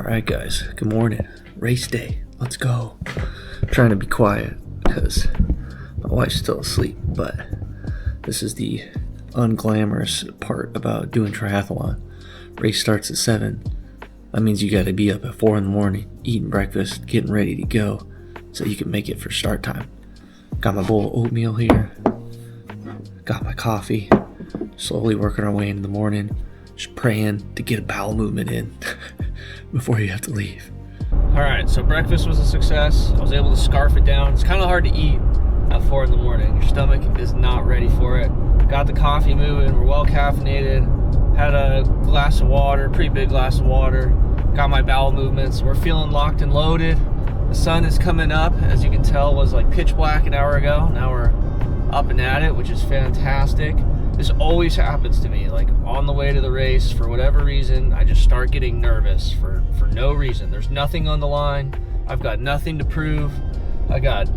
Alright guys, good morning. Race day. Let's go. I'm trying to be quiet because my wife's still asleep, but this is the unglamorous part about doing triathlon. Race starts at 7. That means you gotta be up at 4 in the morning, eating breakfast, getting ready to go so you can make it for start time. Got my bowl of oatmeal here. Got my coffee. Slowly working our way into the morning. Just praying to get a bowel movement in before you have to leave. Alright, so breakfast was a success. I was able to scarf it down. It's kind of hard to eat at 4 in the morning. Your stomach is not ready for it. Got the coffee moving. We're well caffeinated. Had a glass of water, pretty big glass of water. Got my bowel movements. We're feeling locked and loaded. The sun is coming up. As you can tell, it was like pitch black an hour ago. Now we're up and at it, which is fantastic. This always happens to me, like on the way to the race, for whatever reason, I just start getting nervous for no reason. There's nothing on the line. I've got nothing to prove. I got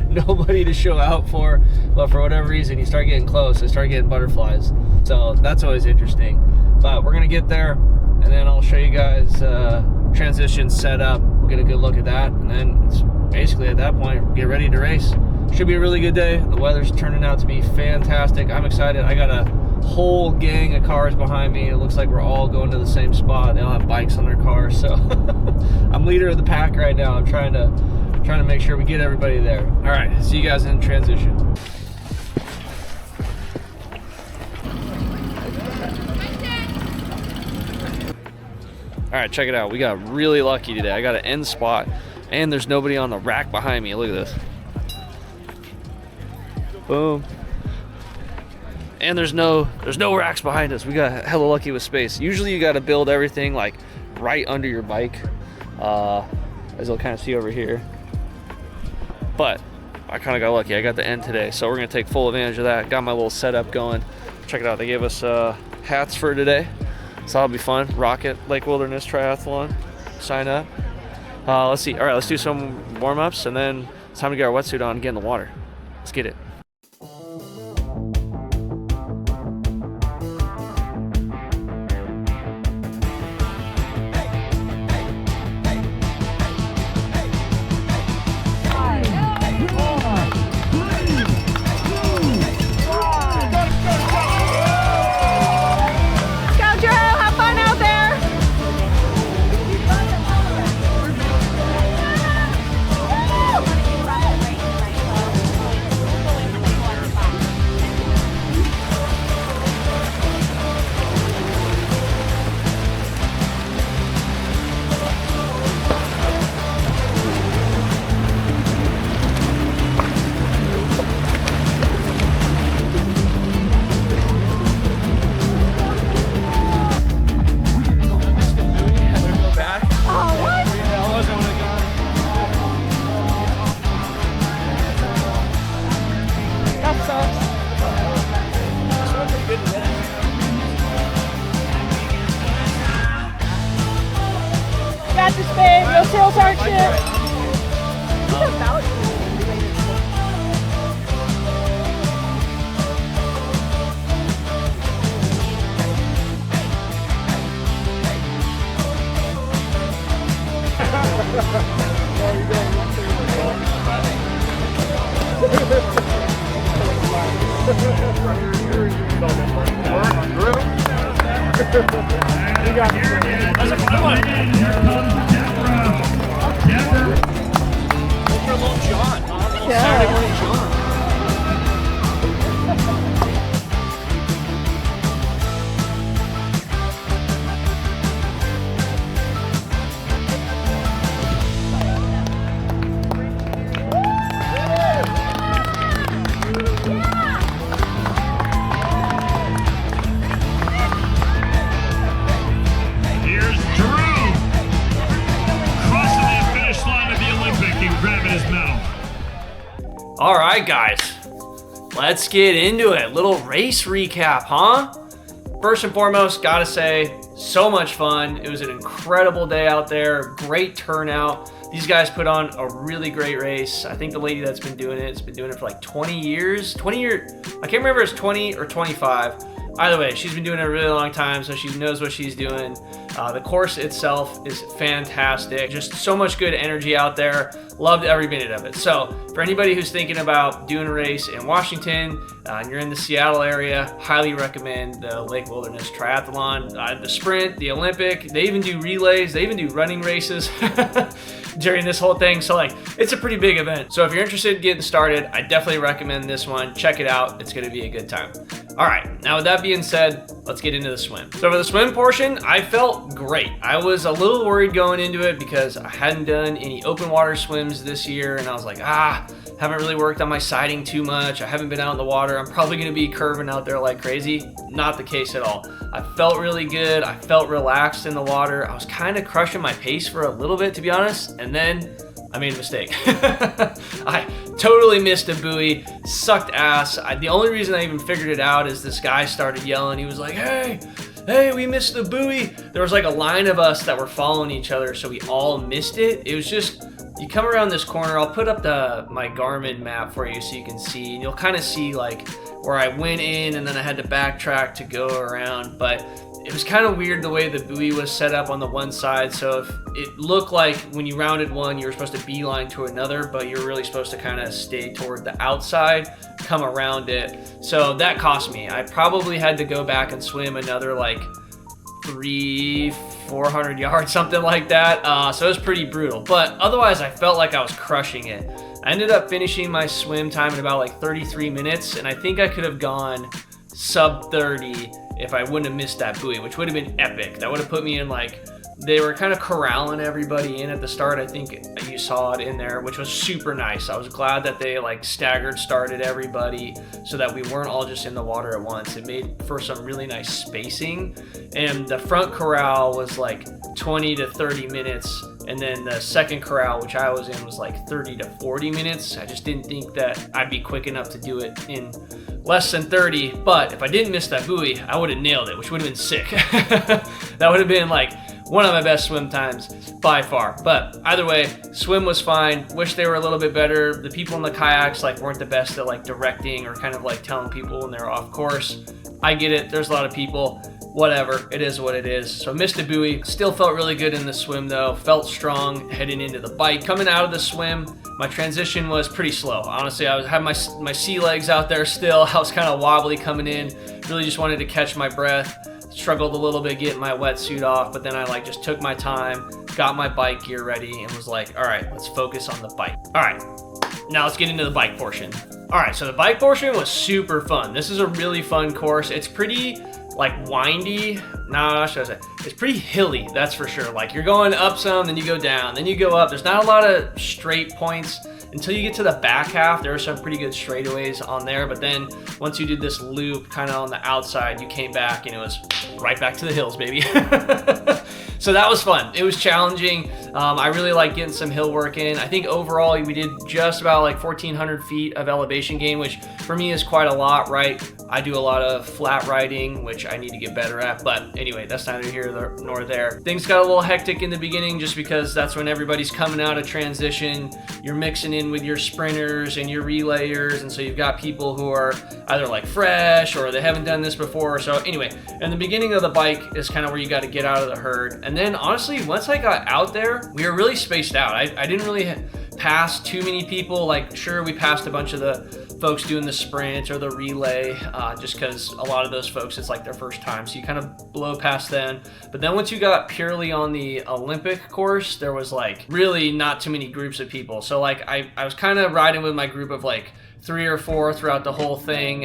nobody to show out for, but for whatever reason, you start getting close. I start getting butterflies. So that's always interesting. But we're gonna get there, and then I'll show you guys transition set up. We'll get a good look at that, and then it's basically at that point, get ready to race. Should be a really good day. The weather's turning out to be fantastic. I'm excited. I got a whole gang of cars behind me. It looks like we're all going to the same spot. They all have bikes on their cars, so I'm leader of the pack right now. I'm trying to make sure we get everybody there. All right, see you guys in transition. All right, check it out. We got really lucky today. I got an end spot, and there's nobody on the rack behind me. Look at this. Boom. And there's no racks behind us. We got hella lucky with space. Usually you got to build everything like right under your bike, as you'll kind of see over here. But I kind of got lucky. I got the end today, so we're gonna take full advantage of that. Got my little setup going. Check it out. They gave us hats for today, so that'll be fun. Rocket Lake Wilderness Triathlon. Sign up. Let's see. All right, let's do some warm-ups, and then it's time to get our wetsuit on and get in the water. Let's get it. Got this, babe. No tails aren't shit. That's a good one. Here comes Deborah. Look for a little John. Yeah. Saturday morning John. All right, guys, let's get into it. Little race recap, huh? First and foremost, gotta say, so much fun. It was an incredible day out there, great turnout. These guys put on a really great race. I think the lady that's been doing it has been doing it for like 20 years. I can't remember if it's 20 or 25, either way, she's been doing it a really long time, so she knows what she's doing. The course itself is fantastic. Just so much good energy out there. Loved every minute of it. So for anybody who's thinking about doing a race in Washington, and you're in the Seattle area, highly recommend the Lake Wilderness Triathlon. The sprint, the Olympic, they even do relays, they even do running races during this whole thing. So like, it's a pretty big event. So if you're interested in getting started, I definitely recommend this one. Check it out. It's gonna be a good time. All right, now with that being said, let's get into the swim. So for the swim portion, I felt great. I was a little worried going into it because I hadn't done any open water swims this year, and I was like, haven't really worked on my sighting too much. I haven't been out in the water. I'm probably gonna be curving out there like crazy. Not the case at all. I felt really good. I felt relaxed in the water. I was kind of crushing my pace for a little bit, to be honest, and then I made a mistake. I totally missed a buoy, sucked ass. The only reason I even figured it out is this guy started yelling. He was like, hey, we missed the buoy. There was like a line of us that were following each other, so we all missed it. It was just, you come around this corner, I'll put up my Garmin map for you so you can see, and you'll kind of see like where I went in and then I had to backtrack to go around, but it was kind of weird the way the buoy was set up on the one side. So if it looked like when you rounded one, you were supposed to beeline to another, but you're really supposed to kind of stay toward the outside, come around it. So that cost me. I probably had to go back and swim another like 300-400 yards, something like that. So it was pretty brutal, but otherwise I felt like I was crushing it. I ended up finishing my swim time in about like 33 minutes, and I think I could have gone sub 30 if I wouldn't have missed that buoy, which would have been epic. That would have put me in like, they were kind of corralling everybody in at the start. I think you saw it in there, which was super nice. I was glad that they like staggered started everybody so that we weren't all just in the water at once. It made for some really nice spacing. And the front corral was like 20 to 30 minutes. And then the second corral, which I was in, was like 30 to 40 minutes. I just didn't think that I'd be quick enough to do it in less than 30, but if I didn't miss that buoy, I would have nailed it, which would have been sick. That would have been like one of my best swim times by far. But either way, swim was fine. Wish they were a little bit better. The people in the kayaks like weren't the best at like directing or kind of like telling people when they're off course. I get it, there's a lot of people. Whatever, it is what it is. So missed a buoy, still felt really good in the swim though, felt strong heading into the bike. Coming out of the swim, my transition was pretty slow. Honestly, I had my sea legs out there still. I was kind of wobbly coming in, really just wanted to catch my breath. Struggled a little bit getting my wetsuit off, but then I like just took my time, got my bike gear ready, and was like, all right, let's focus on the bike. All right, now let's get into the bike portion. All right, so the bike portion was super fun. This is a really fun course. It's pretty like windy. Nah, should I say? It's pretty hilly, that's for sure. Like you're going up some, then you go down, then you go up. There's not a lot of straight points until you get to the back half. There are some pretty good straightaways on there, but then once you did this loop kind of on the outside, you came back and it was right back to the hills, baby. So that was fun. It was challenging. I really like getting some hill work in. I think overall we did just about like 1,400 feet of elevation gain, which for me is quite a lot, right? I do a lot of flat riding, which I need to get better at, but anyway, that's neither here nor there. Things got a little hectic in the beginning just because that's when everybody's coming out of transition. You're mixing in with your sprinters and your relayers, and so you've got people who are either like fresh or they haven't done this before. So anyway, in the beginning of the bike is kind of where you got to get out of the herd. And then honestly, once I got out there, we were really spaced out. I didn't really pass too many people. Like sure, we passed a bunch of the folks doing the sprint or the relay, just because a lot of those folks, it's like their first time, so you kind of blow past them. But then once you got purely on the Olympic course, there was like really not too many groups of people. So like I was kind of riding with my group of like 3 or 4 throughout the whole thing.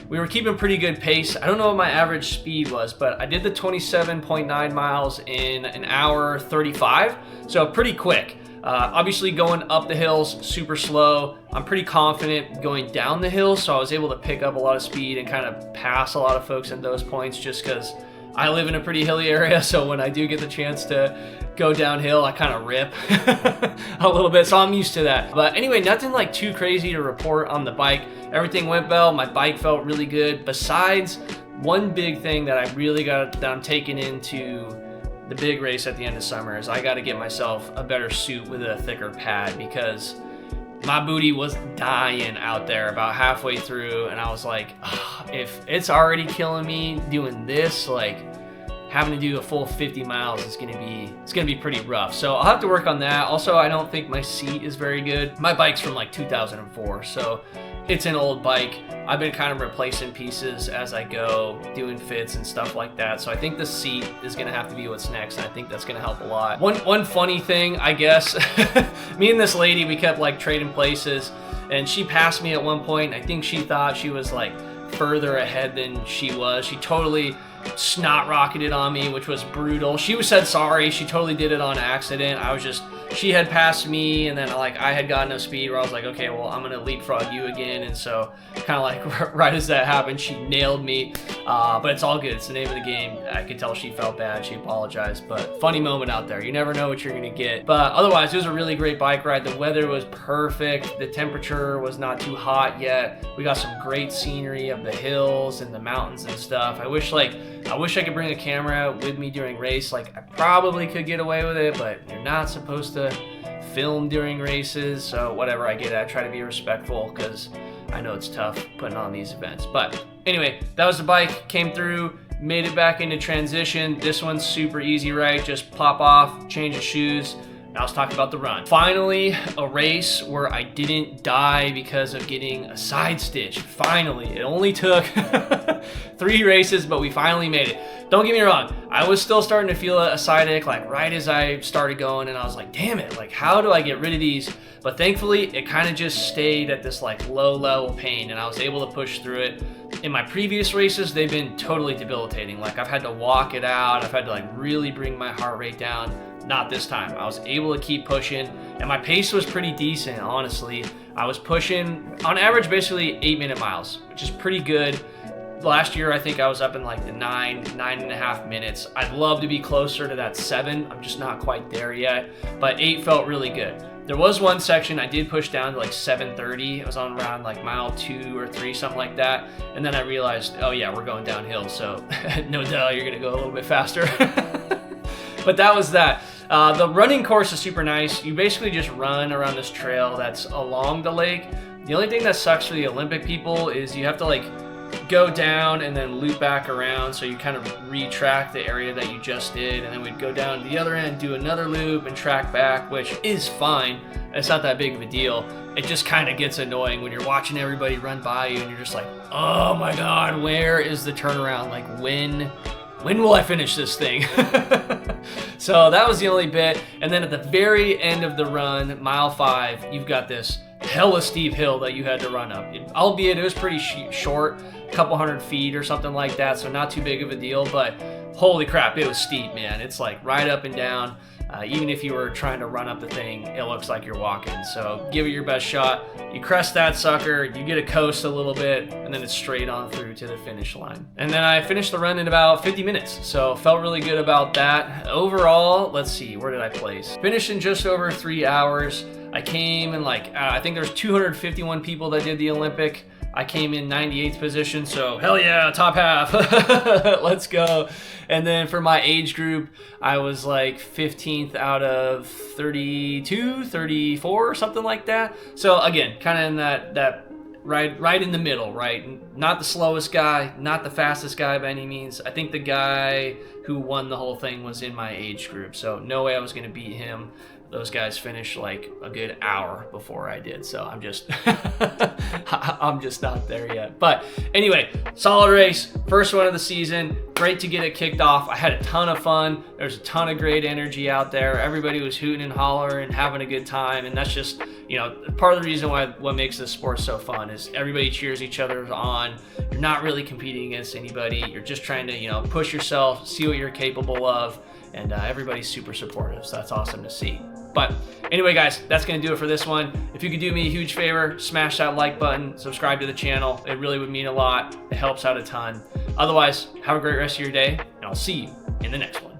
We were keeping pretty good pace. I don't know what my average speed was, but I did the 27.9 miles in an hour 35, so pretty quick. Obviously going up the hills, super slow. I'm pretty confident going down the hills, so I was able to pick up a lot of speed and kind of pass a lot of folks at those points just because I live in a pretty hilly area, so when I do get the chance to go downhill, I kind of rip a little bit, so I'm used to that. But anyway, nothing like too crazy to report on the bike. Everything went well. My bike felt really good. Besides, one big thing that I'm taking into the big race at the end of summer is I got to get myself a better suit with a thicker pad, because my booty was dying out there about halfway through, and I was like, oh, if it's already killing me doing this, like having to do a full 50 miles is gonna be pretty rough. So I'll have to work on that. Also, I don't think my seat is very good. My bike's from like 2004, so it's an old bike. I've been kind of replacing pieces as I go, doing fits and stuff like that. So I think the seat is gonna have to be what's next, and I think that's gonna help a lot. One funny thing, I guess, me and this lady, we kept like trading places, and she passed me at one point. I think she thought she was like further ahead than she was. She totally snot rocketed on me, which was brutal. She said sorry. She totally did it on accident. She had passed me, and then like I had gotten up speed where I was like, okay, well, I'm gonna leapfrog you again. And so kind of like right as that happened, she nailed me. But it's all good. It's the name of the game. I could tell she felt bad. She apologized, but funny moment out there. You never know what you're gonna get. But otherwise, it was a really great bike ride. The weather was perfect. The temperature was not too hot yet. We got some great scenery of the hills and the mountains and stuff. I wish I could bring a camera with me during race. Like, I probably could get away with it, but you're not supposed to film during races. So whatever, I get it. I try to be respectful because I know it's tough putting on these events. But anyway, that was the bike. Came through, made it back into transition. This one's super easy, right? Just pop off, change the shoes. Now let's talk about the run. Finally, a race where I didn't die because of getting a side stitch. Finally, it only took 3 races, but we finally made it. Don't get me wrong, I was still starting to feel a side ache like right as I started going, and I was like, damn it, like how do I get rid of these? But thankfully, it kind of just stayed at this like low level pain, and I was able to push through it. In my previous races, they've been totally debilitating. Like I've had to walk it out. I've had to like really bring my heart rate down. Not this time. I was able to keep pushing, and my pace was pretty decent, honestly. I was pushing on average basically 8-minute miles, which is pretty good. Last year, I think I was up in like the 9.5 minutes. I'd love to be closer to that 7. I'm just not quite there yet, but 8 felt really good. There was one section I did push down to like 7:30. It was on around like mile 2 or 3, something like that. And then I realized, oh yeah, we're going downhill. So no doubt you're gonna go a little bit faster. But that was that. The running course is super nice. You basically just run around this trail that's along the lake. The only thing that sucks for the Olympic people is you have to like go down and then loop back around, so you kind of retrack the area that you just did, and then we'd go down to the other end, do another loop and track back, which is fine. It's not that big of a deal. It just kind of gets annoying when you're watching everybody run by you and you're just like, oh my god, where is the turnaround? Like when will I finish this thing? So that was the only bit. And then at the very end of the run, mile 5, you've got this hella steep hill that you had to run up. Albeit it was pretty short, a couple hundred feet or something like that, so not too big of a deal, but holy crap, it was steep, man. It's like right up and down. Even if you were trying to run up the thing, it looks like you're walking. So give it your best shot. You crest that sucker, you get a coast a little bit, and then it's straight on through to the finish line. And then I finished the run in about 50 minutes. So felt really good about that. Overall, let's see, where did I place? Finished in just over 3 hours. I came in like, I think there's 251 people that did the Olympic. I came in 98th position, so hell yeah, top half. Let's go. And then for my age group, I was like 15th out of 32, 34, something like that. So again, kind of in that right in the middle, right? Not the slowest guy, not the fastest guy by any means. I think the guy who won the whole thing was in my age group, so no way I was going to beat him. Those guys finished like a good hour before I did, so I'm just not there yet. But anyway, solid race, first one of the season. Great to get it kicked off. I had a ton of fun. There's a ton of great energy out there. Everybody was hooting and hollering and having a good time, and that's just, you know, part of the reason why what makes this sport so fun is everybody cheers each other on. You're not really competing against anybody. You're just trying to, you know, push yourself, see what you're capable of, and everybody's super supportive, so that's awesome to see. But anyway, guys, that's going to do it for this one. If you could do me a huge favor, smash that like button, subscribe to the channel. It really would mean a lot. It helps out a ton. Otherwise, have a great rest of your day, and I'll see you in the next one.